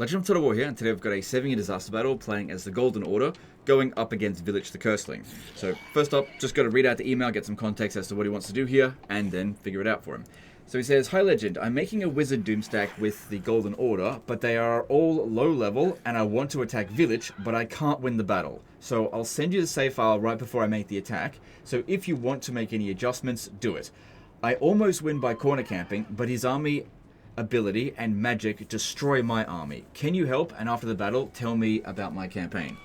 Legend of Total War here, and today we've got a 7-year disaster battle playing as the Golden Order, going up against Village the Curseling. So first up, just got to read out the email, get some context as to what he wants to do here, and then figure it out for him. So he says, "Hi Legend, I'm making a Wizard Doomstack with the Golden Order, but they are all low level, and I want to attack Village, but I can't win the battle. So I'll send you the save file right before I make the attack, so if you want to make any adjustments, do it. I almost win by corner camping, but his army ability and magic destroy my army. Can you help? And after the battle, tell me about my campaign."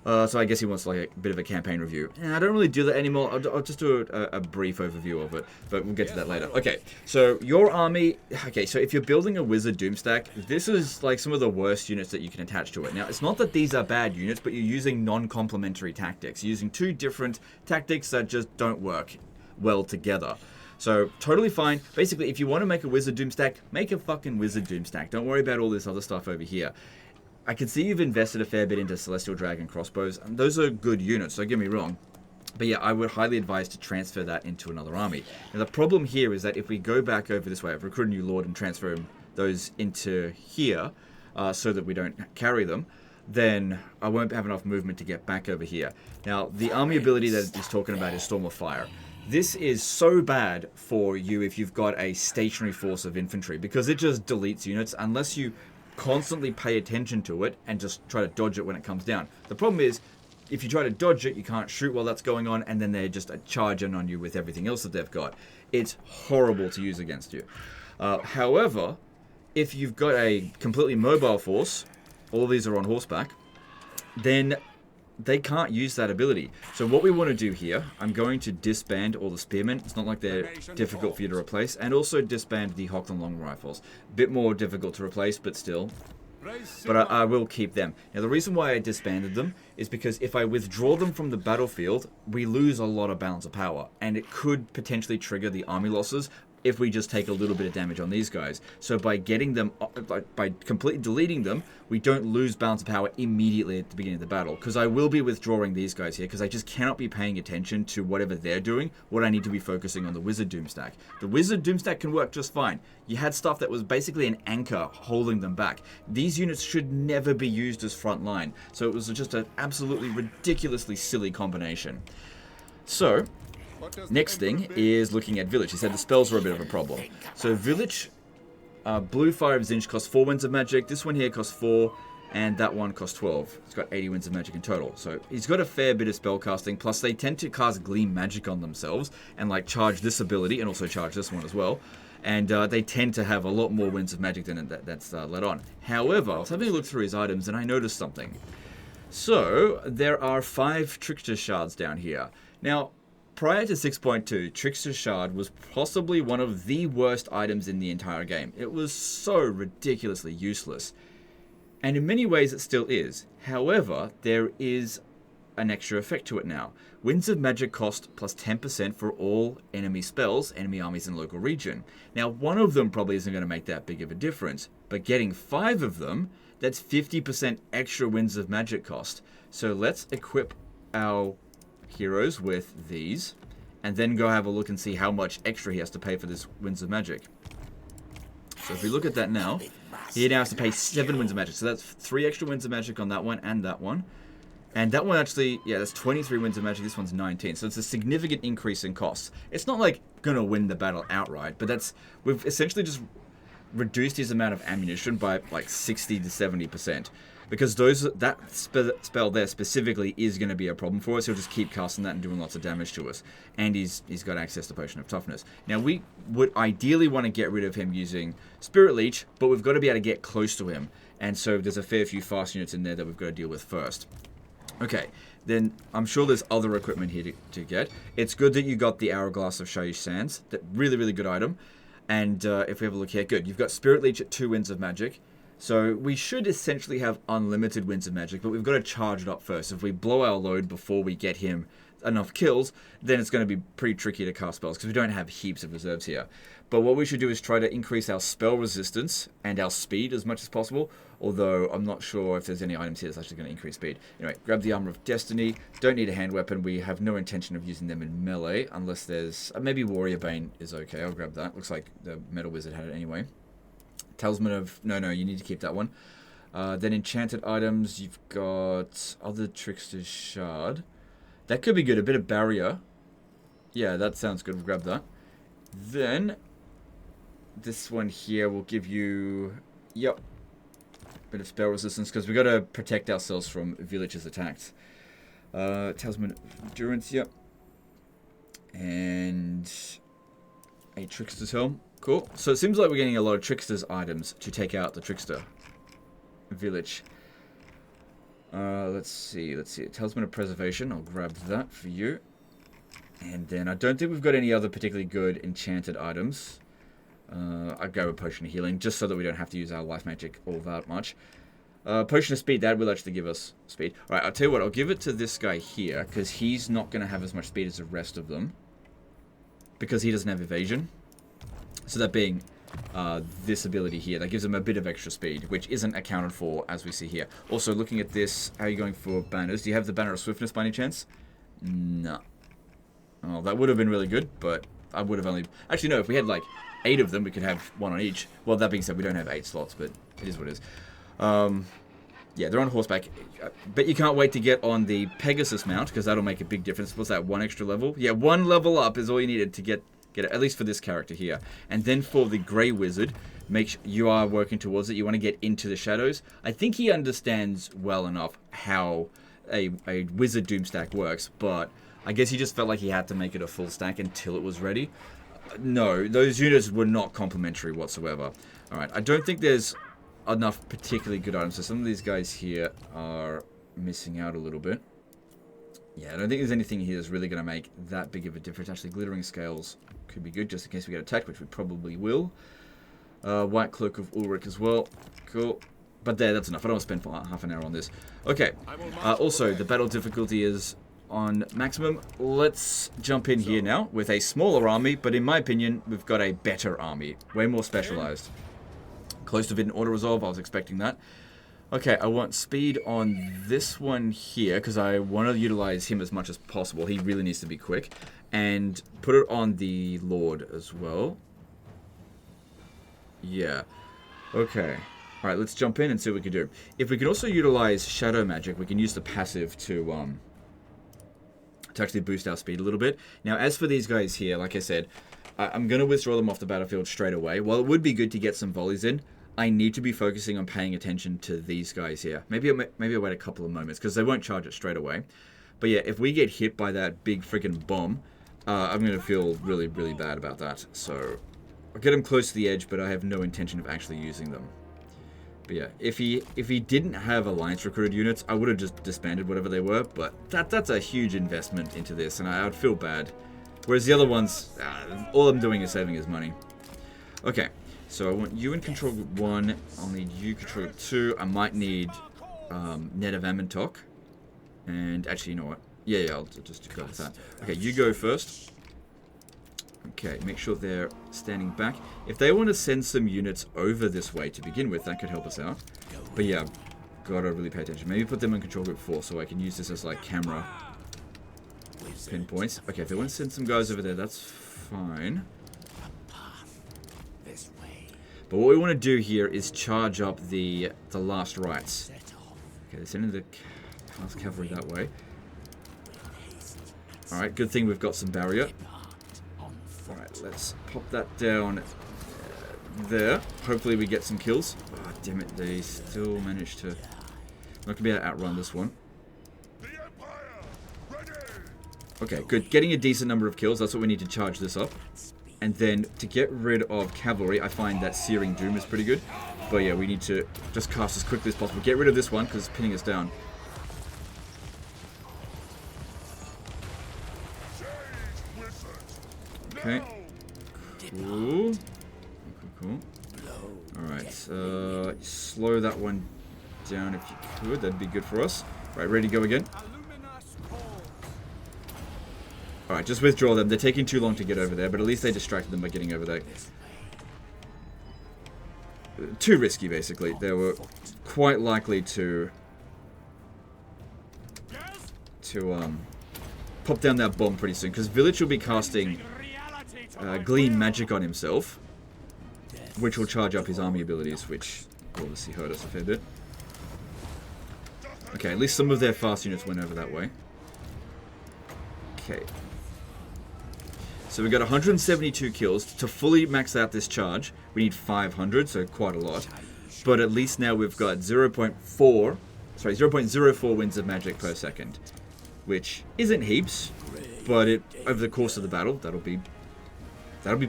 So I guess he wants like a bit of a campaign review. And I don't really do that anymore. I'll just do a brief overview of it, but we'll get to that later. Okay, so your army. Okay, so if you're building a Wizard Doomstack, this is like some of the worst units that you can attach to it. Now, it's not that these are bad units, but you're using non-complementary tactics. You're using two different tactics that just don't work well together. So, totally fine. Basically, if you want to make a Wizard Doomstack, make a fucking Wizard Doomstack. Don't worry about all this other stuff over here. I can see you've invested a fair bit into Celestial Dragon crossbows, and those are good units, don't get me wrong. But yeah, I would highly advise to transfer that into another army. Now, the problem here is that if we go back over this way, I've recruited a new Lord and transfer those into here, so that we don't carry them, then I won't have enough movement to get back over here. Now, the army ability that he's talking about is Storm of Fire. This is so bad for you if you've got a stationary force of infantry, because it just deletes units unless you constantly pay attention to it and just try to dodge it when it comes down. The problem is, if you try to dodge it, you can't shoot while that's going on, and then they're just charging on you with everything else that they've got. It's horrible to use against you. However, if you've got a completely mobile force, all of these are on horseback, then they can't use that ability. So what we want to do here, I'm going to disband all the spearmen. It's not like they're difficult for you to replace. And also disband the Hockland long rifles. Bit more difficult to replace, but still. But I will keep them. Now, the reason why I disbanded them is because if I withdraw them from the battlefield, we lose a lot of balance of power. And it could potentially trigger the army losses if we just take a little bit of damage on these guys. So by getting them, by completely deleting them, we don't lose balance of power immediately at the beginning of the battle. Because I will be withdrawing these guys here, because I just cannot be paying attention to whatever they're doing. What I need to be focusing on the Wizard Doomstack. The Wizard Doomstack can work just fine. You had stuff that was basically an anchor holding them back. These units should never be used as front line. So it was just an absolutely ridiculously silly combination. So next thing is looking at Village. He said the spells were a bit of a problem. So Village, Blue Fire of Zinch costs 4 winds of magic. This one here costs 4, and that one costs 12. It's got 80 winds of magic in total. So he's got a fair bit of spell casting. Plus they tend to cast Gleam Magic on themselves and like charge this ability and also charge this one as well. And they tend to have a lot more winds of magic than that's let on. However, I was having a look through his items and I noticed something. So there are 5 Trickster Shards down here. Now, prior to 6.2, Trickster Shard was possibly one of the worst items in the entire game. It was so ridiculously useless. And in many ways it still is. However, there is an extra effect to it now. Winds of Magic cost plus 10% for all enemy spells, enemy armies in the local region. Now, one of them probably isn't going to make that big of a difference. But getting 5 of them, that's 50% extra Winds of Magic cost. So let's equip our heroes with these, and then go have a look and see how much extra he has to pay for this Winds of Magic. So if we look at that now, he now has to pay 7 Winds of Magic. So that's 3 extra Winds of Magic on that one and that one. And that one actually, yeah, that's 23 Winds of Magic. This one's 19. So it's a significant increase in costs. It's not like gonna win the battle outright, but we've essentially just reduced his amount of ammunition by like 60 to 70%. Because that spell there specifically is going to be a problem for us. He'll just keep casting that and doing lots of damage to us. And he's got access to Potion of Toughness. Now, we would ideally want to get rid of him using Spirit Leech, but we've got to be able to get close to him. And so there's a fair few fast units in there that we've got to deal with first. Okay, then I'm sure there's other equipment here to get. It's good that you got the Hourglass of Shaiish Sands. That really, really good item. And if we have a look here, good. You've got Spirit Leech at 2 Winds of Magic. So we should essentially have unlimited Winds of Magic, but we've got to charge it up first. If we blow our load before we get him enough kills, then it's going to be pretty tricky to cast spells because we don't have heaps of reserves here. But what we should do is try to increase our spell resistance and our speed as much as possible, although I'm not sure if there's any items here that's actually going to increase speed. Anyway, grab the Armor of Destiny. Don't need a hand weapon. We have no intention of using them in melee unless there's... maybe Warrior Bane is okay. I'll grab that. Looks like the Metal Wizard had it anyway. Talisman of... No, you need to keep that one. Then enchanted items, you've got other Trickster's Shard. That could be good, a bit of barrier. Yeah, that sounds good, we'll grab that. Then, this one here will give you, yep, bit of spell resistance, because we got to protect ourselves from villages attacked. Talisman Endurance, yep. And a Trickster's Helm, cool. So it seems like we're getting a lot of Trickster's items to take out the Trickster village. Let's see. Talisman of Preservation, I'll grab that for you. And then I don't think we've got any other particularly good enchanted items. I'd go with Potion of Healing, just so that we don't have to use our life magic all that much. Potion of Speed, that will actually give us speed. Alright, I'll tell you what, I'll give it to this guy here, because he's not going to have as much speed as the rest of them. Because he doesn't have evasion. So that being this ability here, that gives him a bit of extra speed, which isn't accounted for as we see here. Also, looking at this, how are you going for banners? Do you have the Banner of Swiftness by any chance? No. Oh, that would have been really good, but I would have only... Actually, no, if we had like 8 of them, we could have 1 on each. Well, that being said, we don't have 8 slots, but it is what it is. Yeah, they're on horseback. But you can't wait to get on the Pegasus mount, because that'll make a big difference. What's that, 1 extra level? Yeah, 1 level up is all you needed to get it, at least for this character here. And then for the Grey Wizard, make sure you are working towards it. You want to get into the shadows. I think he understands well enough how a Wizard Doom stack works, but I guess he just felt like he had to make it a full stack until it was ready. No, those units were not complementary whatsoever. Alright, I don't think there's enough particularly good items. So some of these guys here are missing out a little bit. Yeah, I don't think there's anything here that's really going to make that big of a difference. Actually, Glittering Scales could be good just in case we get attacked, which we probably will. White Cloak of Ulrich as well. Cool. But that's enough. I don't want to spend half an hour on this. Okay. Also, the battle difficulty is on maximum. Let's jump in here now with a smaller army, but in my opinion, we've got a better army. Way more specialized. Close to Vidden Auto Resolve, I was expecting that. Okay, I want speed on this one here, because I want to utilize him as much as possible. He really needs to be quick. And put it on the Lord as well. Yeah. Okay. Alright, let's jump in and see what we can do. If we can also utilize Shadow Magic, we can use the passive to actually boost our speed a little bit. Now, as for these guys here, like I said, I'm going to withdraw them off the battlefield straight away. While it would be good to get some volleys in, I need to be focusing on paying attention to these guys here. Maybe I'll wait a couple of moments, because they won't charge it straight away. But yeah, if we get hit by that big freaking bomb, I'm going to feel really, really bad about that. So, I'll get him close to the edge, but I have no intention of actually using them. But yeah, if he didn't have Alliance recruited units, I would have just disbanded whatever they were, but that's a huge investment into this, and I would feel bad. Whereas the other ones, all I'm doing is saving his money. Okay, so I want you in control group 1, I'll need you control group 2, I might need Ned of Amentok, and actually, you know what? Yeah, I'll just go with that. Okay, you go first. Okay, make sure they're standing back. If they want to send some units over this way to begin with, that could help us out. But yeah, gotta really pay attention. Maybe put them in control group 4 so I can use this as like camera pinpoints. Okay, if they want to send some guys over there, that's fine. But what we want to do here is charge up the last rights. Okay, they're sending the fast cavalry that way. Alright, good thing we've got some barrier. Alright, let's pop that down there. Hopefully we get some kills. Oh, damn it, they still managed to... I'm not going to be able to outrun this one. Okay, good. Getting a decent number of kills, that's what we need to charge this up. And then to get rid of cavalry, I find that Searing Doom is pretty good. But yeah, we need to just cast as quickly as possible. Get rid of this one, because it's pinning us down. Okay. Cool. Cool. Alright, slow that one down if you could. That'd be good for us. Right, ready to go again? Alright, just withdraw them. They're taking too long to get over there, but at least they distracted them by getting over there. Too risky, basically. They were quite likely to pop down that bomb pretty soon, because Village will be casting Gleam Magic on himself, which will charge up his army abilities, which will obviously hurt us a fair bit. Okay, at least some of their fast units went over that way. Okay. So we got 172 kills. To fully max out this charge, we need 500, so quite a lot. But at least now we've got 0.04 winds of magic per second. Which isn't heaps, but over the course of the battle, that'll be plenty. That'll be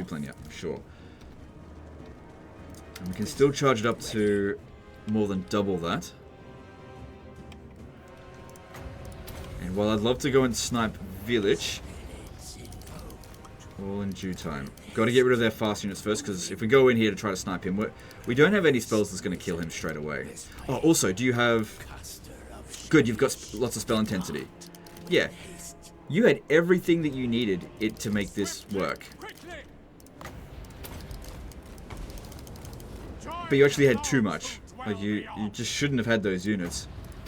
plenty, I'm sure. And we can still charge it up to more than double that. And while I'd love to go and snipe Village, all in due time. Got to get rid of their fast units first, because if we go in here to try to snipe him, we don't have any spells that's going to kill him straight away. Oh, also, do you have... Good, you've got lots of spell intensity. Yeah, you had everything that you needed it to make this work. But you actually had too much. Like, you just shouldn't have had those units.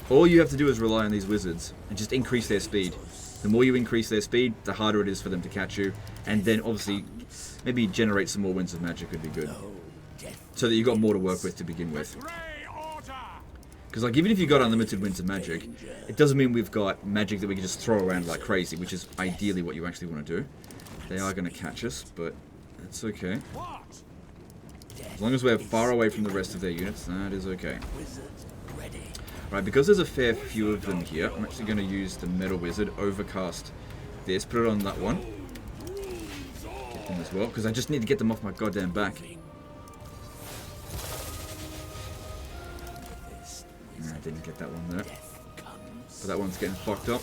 All you have to do is rely on these wizards and just increase their speed. The more you increase their speed, the harder it is for them to catch you. And then, obviously, maybe generate some more winds of magic would be good. So that you got more to work with to begin with. Because, like, even if you got unlimited winds of magic, it doesn't mean we've got magic that we can just throw around like crazy, which is ideally what you actually want to do. They are going to catch us, but it's okay. As long as we're far away from the rest of their units, that is okay. Right, because there's a fair few of them here, I'm actually going to use the Metal Wizard, overcast this, put it on that one. Get them as well, because I just need to get them off my goddamn back. I didn't get that one there. But that one's getting fucked up.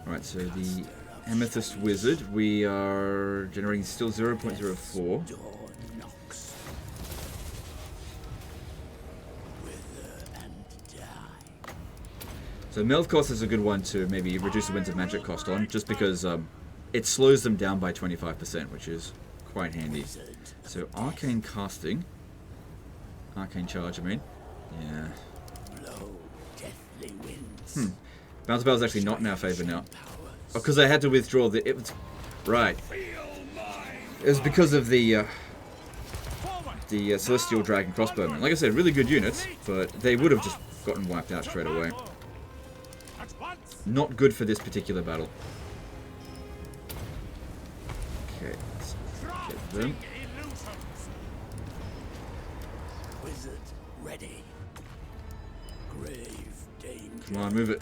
Alright, so the Amethyst Wizard, we are generating still 0.04. So Melth cost is a good one to maybe reduce the winds of magic cost on, just because it slows them down by 25%, which is quite handy. So Arcane Casting. Arcane Charge, I mean. Yeah. Bounce Bell is actually not in our favor now. Oh, because I had to withdraw the... Right. It was because of the Celestial Dragon Crossbowmen. Like I said, really good units, but they would have just gotten wiped out straight away. Not good for this particular battle. Okay, let's get them. Come on, move it.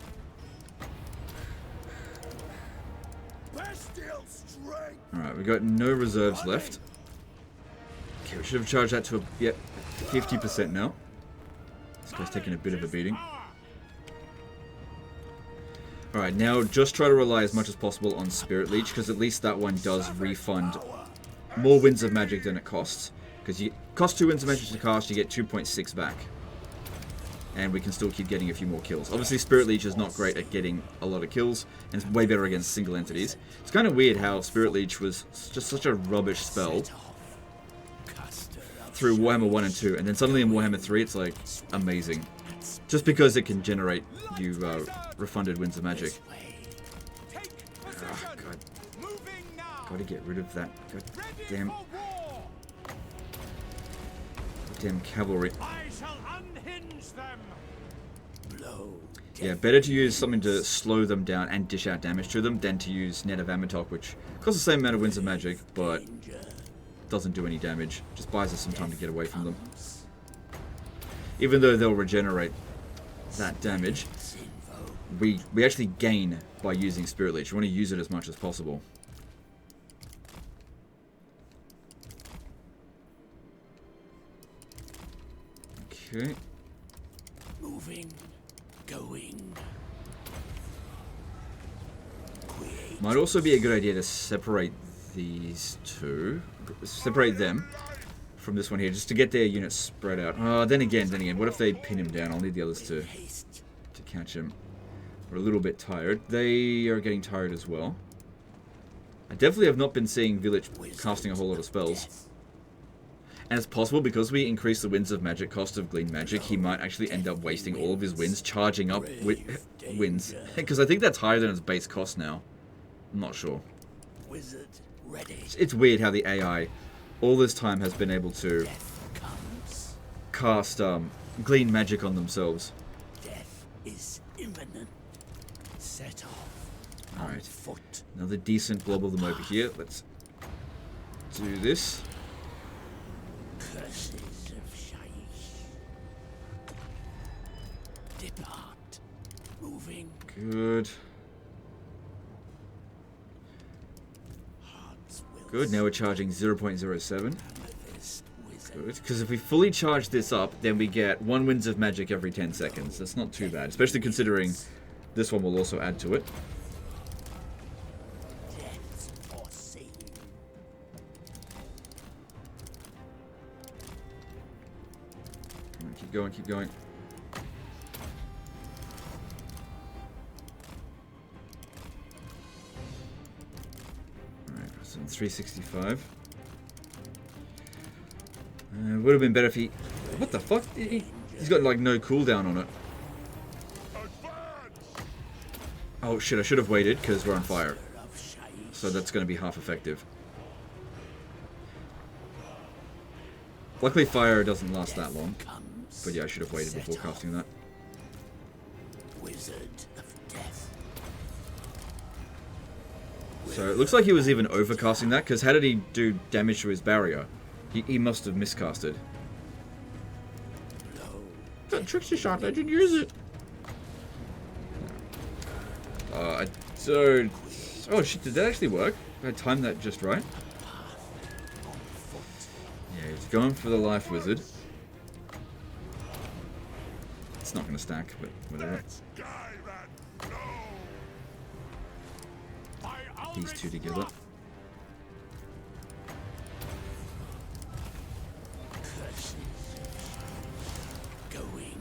Alright, we got no reserves left. Okay, we should have charged that to 50% now. This guy's taking a bit of a beating. Alright, now just try to rely as much as possible on Spirit Leech, because at least that one does refund more winds of magic than it costs. Because you cost 2 winds of magic to cast, you get 2.6 back. And we can still keep getting a few more kills. Obviously, Spirit Leech is not great at getting a lot of kills, and it's way better against single entities. It's kind of weird how Spirit Leech was just such a rubbish spell through Warhammer 1 and 2, and then suddenly in Warhammer 3 it's like amazing. Just because it can generate you refunded winds of magic. Oh, God. Gotta get rid of that. God damn cavalry. Yeah, better to use something to slow them down and dish out damage to them than to use Net of Amatok, which costs the same amount of winds of magic, but doesn't do any damage. Just buys us some time to get away from them. Even though they'll regenerate that damage, we actually gain by using Spirit Leech. We want to use it as much as possible. Okay. Moving. Going. Might also be a good idea to separate these two. Separate them from this one here, just to get their units spread out. Oh, then again, what if they pin him down? I'll need the others to catch him. We're a little bit tired. They are getting tired as well. I definitely have not been seeing Village casting a whole lot of spells. And it's possible because we increase the winds of magic cost of Glean Magic, he might actually end up wasting all of his winds, charging up winds. Because I think that's higher than its base cost now. I'm not sure. It's weird how the AI all this time has been able to cast Glean Magic on themselves. Death is imminent. Set off. All On right. foot. Another decent blob of them over here. Let's do this. Curses of Shaiish. Depart. Moving. Good. Hearts will Good. Now we're charging 0.07. this wizard. Good. Because if we fully charge this up, then we get 1 Winds of Magic every 10 seconds. That's not too bad, especially considering this one will also add to it. Death's foreseen. Come on, keep going, keep going. Alright, so 365. Would have been better if he... What the fuck? He's got like no cooldown on it. Oh shit, I should have waited because we're on fire. Of Shaiish. So that's going to be half effective. Luckily fire doesn't last that long. Comes. But yeah, I should have waited before casting that. Wizard of death. So it looks like he was even overcasting that, because how did he do damage to his barrier? He must have miscasted. Blow. That Trickster shot, I didn't use it. I don't... Oh shit, did that actually work? I timed that just right. Yeah, he's going for the life wizard. It's not going to stack, but whatever. These two together. Curses. Going.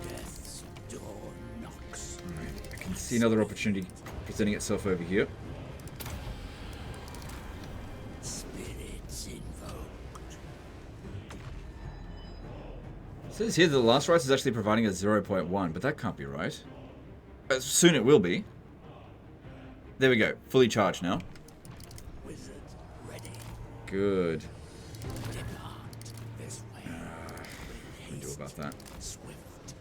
Death's door knocks. Alright, I can see another opportunity presenting itself over here. Spirits invoked. It says here that the last rise is actually providing a 0.1, but that can't be right. Soon it will be. There we go, fully charged now. Wizard ready. Good. Depart this way. What do we do about that? Swift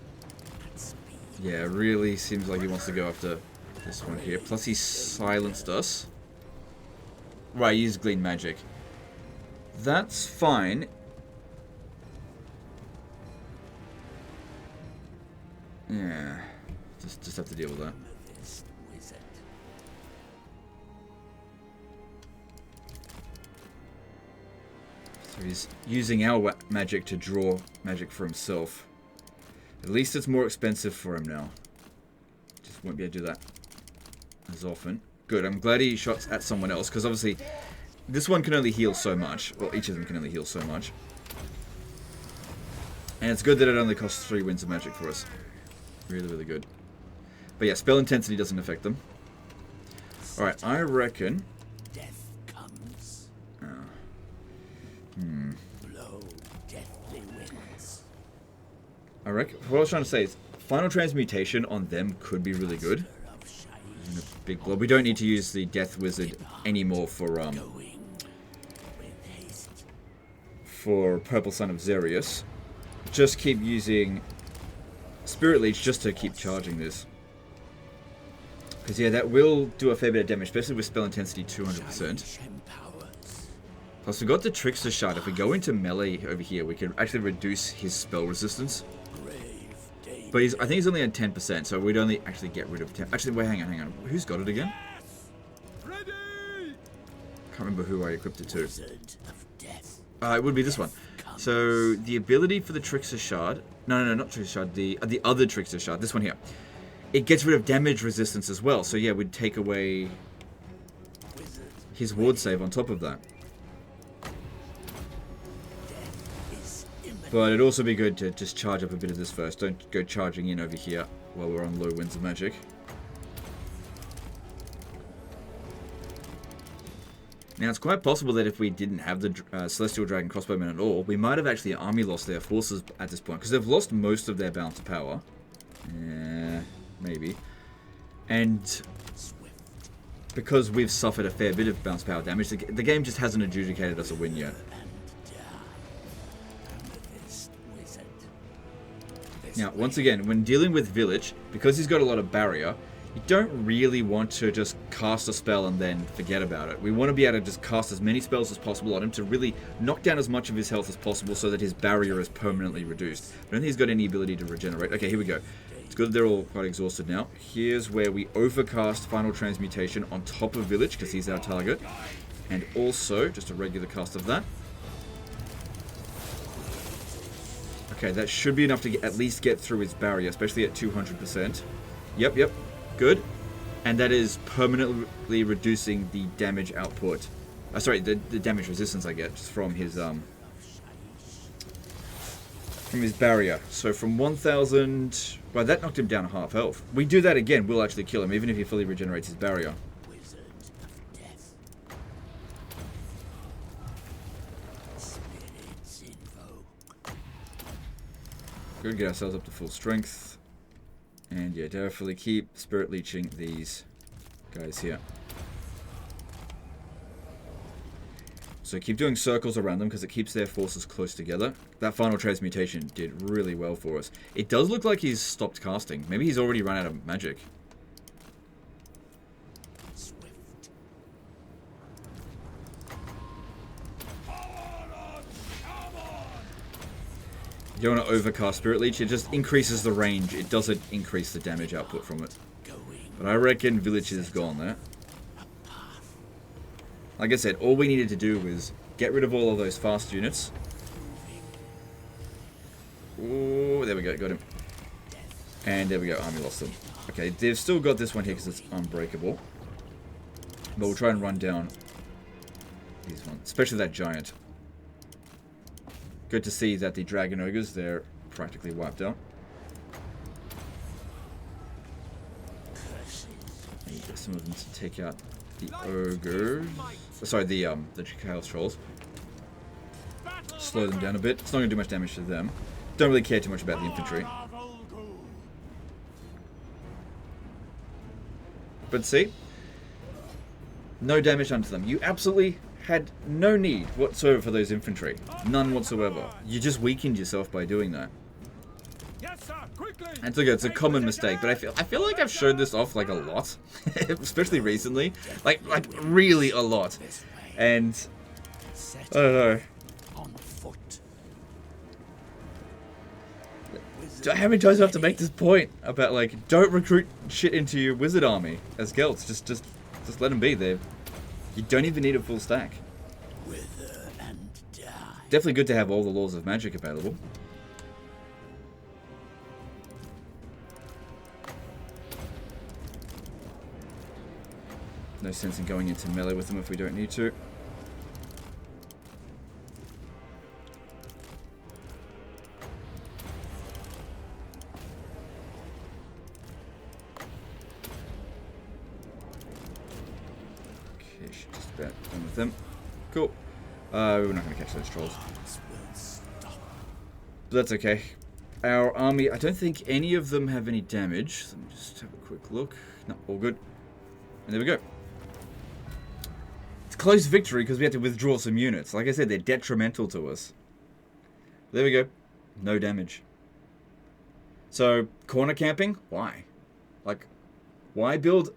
and speed. Yeah, it really seems like he wants to go after this one here. Plus he silenced us. Right, he used Glean Magic. That's fine. Yeah. Just have to deal with that. This wizard. So he's using our magic to draw magic for himself. At least it's more expensive for him now. Just won't be able to do that as often. Good, I'm glad he shot at someone else, because obviously this one can only heal so much. Well, each of them can only heal so much. And it's good that it only costs 3 Winds of Magic for us. Really, really good. But yeah, spell intensity doesn't affect them. Alright, I reckon... Death comes. Hmm. Blow deathly winds. I reckon... What I was trying to say is, Final Transmutation on them could be really good. Of Shaiish. In a big blob. We don't need to use the Death Wizard anymore for Going with haste. Purple Sun of Xerius. Just keep using Spirit Leech just to keep charging this. Because yeah, that will do a fair bit of damage, especially with spell intensity 200%. Shaiish empowers. Plus we got the Trickster Shard. If we go into melee over here, we can actually reduce his spell resistance. Grave day. But I think he's only at 10%, so we'd only actually get rid of 10. Actually, wait, hang on. Who's got it again? Ready. Can't remember who I equipped it to. Wizard of death. It would be this one. So the ability for the Trickster Shard, no, not Trickster Shard, the other Trickster Shard, this one here, it gets rid of damage resistance as well. So yeah, we'd take away Wizard. his ward save on top of that. Death is imminent. But it'd also be good to just charge up a bit of this first. Don't go charging in over here while we're on low Winds of Magic. Now, it's quite possible that if we didn't have the Celestial Dragon Crossbowmen at all, we might have actually army lost their forces at this point, because they've lost most of their balance of power. Yeah, maybe. And Swift because we've suffered a fair bit of bounce power damage, the game just hasn't adjudicated us a win yet. Now, once again, when dealing with Village, because he's got a lot of barrier, you don't really want to just cast a spell and then forget about it. We want to be able to just cast as many spells as possible on him to really knock down as much of his health as possible so that his barrier is permanently reduced. I don't think he's got any ability to regenerate. Okay, here we go. It's good that they're all quite exhausted now. Here's where we overcast Final Transmutation on top of Village, because he's our target. And also, just a regular cast of that. Okay, that should be enough to at least get through his barrier, especially at 200%. Yep, good. And that is permanently reducing the damage output. Sorry, the damage resistance I get just from his barrier. So from 1,000... Well, that knocked him down half health. We do that again, we'll actually kill him, even if he fully regenerates his barrier. Good, get ourselves up to full strength. And yeah, definitely keep spirit leeching these guys here. So keep doing circles around them because it keeps their forces close together. That final transmutation did really well for us. It does look like he's stopped casting. Maybe he's already run out of magic. You don't want to overcast Spirit Leech, it just increases the range, it doesn't increase the damage output from it. But I reckon Village is gone there. Like I said, all we needed to do was get rid of all of those fast units. Ooh, there we go, got him. And there we go, army lost them. Okay, they've still got this one here because it's unbreakable. But we'll try and run down these ones, especially that giant. Good to see that the Dragon Ogres, they're practically wiped out. And get some of them to take out the Ogres. Sorry, the Chaos Trolls. Slow them down a bit. It's not going to do much damage to them. Don't really care too much about the infantry. But see? No damage onto them. You absolutely had no need whatsoever for those infantry. None whatsoever. You just weakened yourself by doing that. Yes, sir, quickly. And it's a common mistake, but I feel like I've showed this off like a lot, especially recently, like really a lot. And I don't know. On foot. How many times do I have to make this point about like don't recruit shit into your wizard army as gelts? Just let them be there. You don't even need a full stack. Wither and die. Definitely good to have all the laws of magic available. No sense in going into melee with them if we don't need to. Done with them. Cool. We're not going to catch those trolls. But that's okay. Our army, I don't think any of them have any damage. Let me just have a quick look. No, all good. And there we go. It's close victory because we had to withdraw some units. Like I said, they're detrimental to us. There we go. No damage. So, corner camping? Why? Like, why build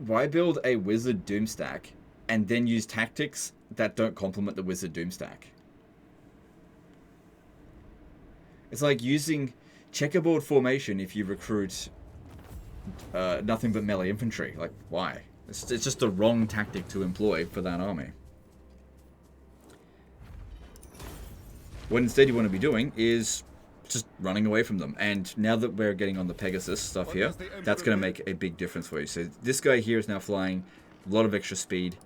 a wizard doom stack and then use tactics that don't complement the Wizard Doom stack? It's like using checkerboard formation if you recruit nothing but melee infantry. Like, why? It's just the wrong tactic to employ for that army. What instead you want to be doing is just running away from them. And now that we're getting on the Pegasus stuff here, that's going to make a big difference for you. So this guy here is now flying, a lot of extra speed.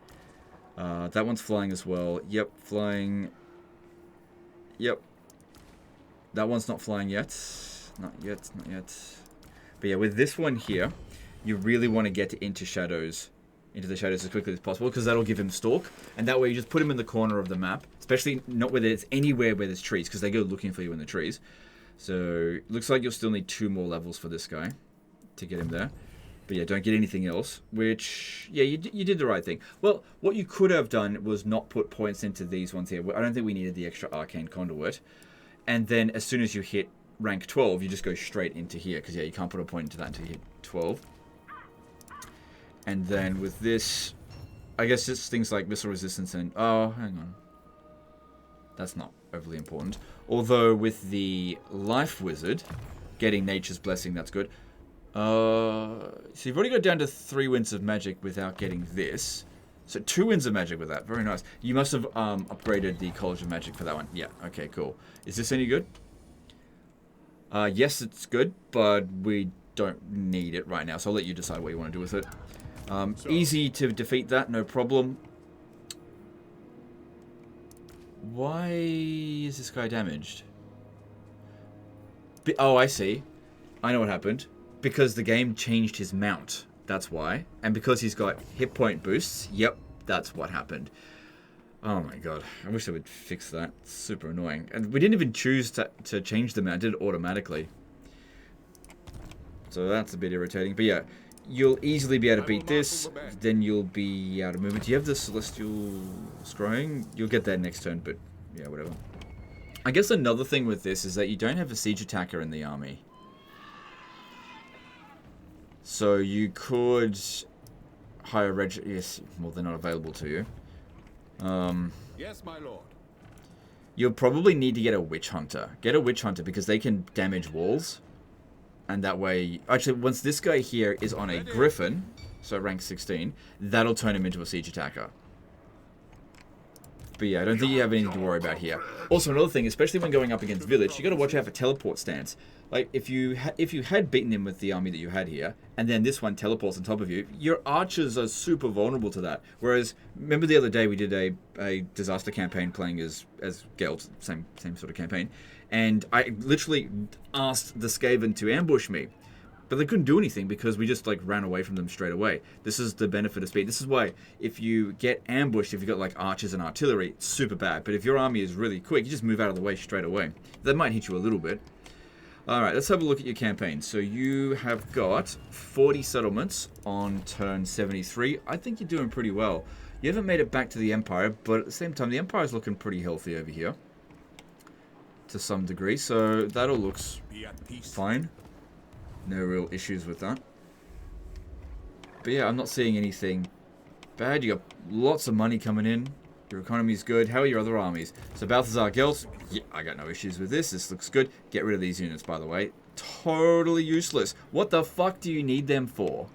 That one's flying as well. Yep, flying. Yep. That one's not flying yet. Not yet, not yet. But yeah, with this one here, you really want to get into the shadows as quickly as possible, because that'll give him stalk. And that way you just put him in the corner of the map, especially not where there's anywhere where there's trees, because they go looking for you in the trees. So, looks like you'll still need 2 more levels for this guy to get him there. But But yeah, don't get anything else, which, yeah, you did the right thing. Well, what you could have done was not put points into these ones here. I don't think we needed the extra Arcane Conduit. And then as soon as you hit rank 12, you just go straight into here, because, yeah, you can't put a point into that until you hit 12. And then with this, I guess it's things like missile resistance and... Oh, hang on. That's not overly important. Although with the Life Wizard, getting Nature's Blessing, that's good. So you've already got down to 3 winds of magic without getting this. So 2 winds of magic with that. Very nice. You must have upgraded the College of Magic for that one. Yeah, okay, cool. Is this any good? Yes, it's good, but we don't need it right now. So I'll let you decide what you want to do with it. Easy to defeat that, no problem. Why is this guy damaged? Oh, I see. I know what happened. Because the game changed his mount. That's why. And because he's got hit point boosts. Yep, that's what happened. Oh my god. I wish I would fix that. It's super annoying. And we didn't even choose to change the mount. It did it automatically. So that's a bit irritating. But yeah, you'll easily be able to beat this. Then you'll be out of movement. Do you have the Celestial Scrying? You'll get that next turn, but yeah, whatever. I guess another thing with this is that you don't have a siege attacker in the army. So you could hire yes, well, they're not available to you. Yes, my lord. You'll probably need to get a Witch Hunter. Get a Witch Hunter because they can damage walls. And that way... Actually, once this guy here is on a Griffin, so rank 16, that'll turn him into a siege attacker. But yeah, I don't think you have anything to worry about here. Also, another thing, especially when going up against Village, you got to watch out for teleport stance. Like, if you had beaten him with the army that you had here, and then this one teleports on top of you, your archers are super vulnerable to that. Whereas, remember the other day we did a disaster campaign playing as Gelt, same sort of campaign, and I literally asked the Skaven to ambush me. But they couldn't do anything because we just like ran away from them straight away. This is the benefit of speed. This is why if you get ambushed, if you've got like archers and artillery, it's super bad. But if your army is really quick, you just move out of the way straight away. That might hit you a little bit. Alright, let's have a look at your campaign. So you have got 40 settlements on turn 73. I think you're doing pretty well. You haven't made it back to the Empire, but at the same time, the Empire is looking pretty healthy over here. To some degree, so that all looks fine. No real issues with that. But yeah, I'm not seeing anything bad. You got lots of money coming in. Your economy's good. How are your other armies? So Balthazar Gelt, yeah, I got no issues with this. This looks good. Get rid of these units, by the way. Totally useless. What the fuck do you need them for?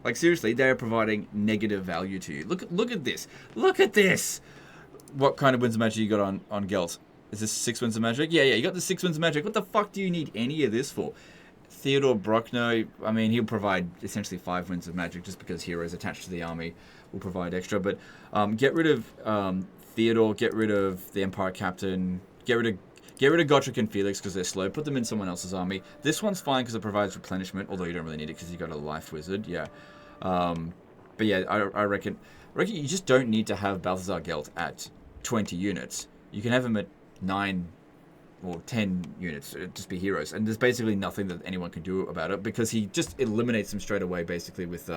Like, seriously, they're providing negative value to you. Look at this. Look at this! What kind of winds of magic you got on Gelt? Is this 6 winds of magic? Yeah, you got the 6 winds of magic. What the fuck do you need any of this for? Theodore Bruckner, I mean, he'll provide essentially 5 winds of magic just because heroes attached to the army will provide extra. But get rid of Theodore, get rid of the Empire Captain, get rid of Gotrek and Felix because they're slow. Put them in someone else's army. This one's fine because it provides replenishment, although you don't really need it because you got a Life Wizard. Yeah, but yeah, I reckon you just don't need to have Balthazar Gelt at 20 units. You can have him at 9 or 10 units. It'd just be heroes, and there's basically nothing that anyone can do about it because he just eliminates them straight away, basically with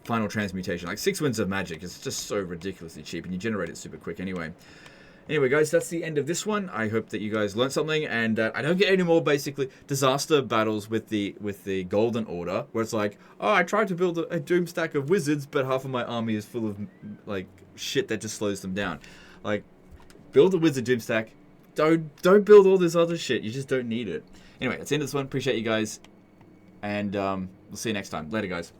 final transmutation. Like 6 winds of magic is just so ridiculously cheap, and you generate it super quick anyway. Anyway, guys, that's the end of this one. I hope that you guys learned something, and I don't get any more basically disaster battles with the Golden Order, where it's like, oh, I tried to build a doom stack of wizards, but half of my army is full of like shit that just slows them down. Like, build a wizard doom stack. Don't build all this other shit. You just don't need it. Anyway, that's the end of this one. Appreciate you guys, and we'll see you next time. Later, guys.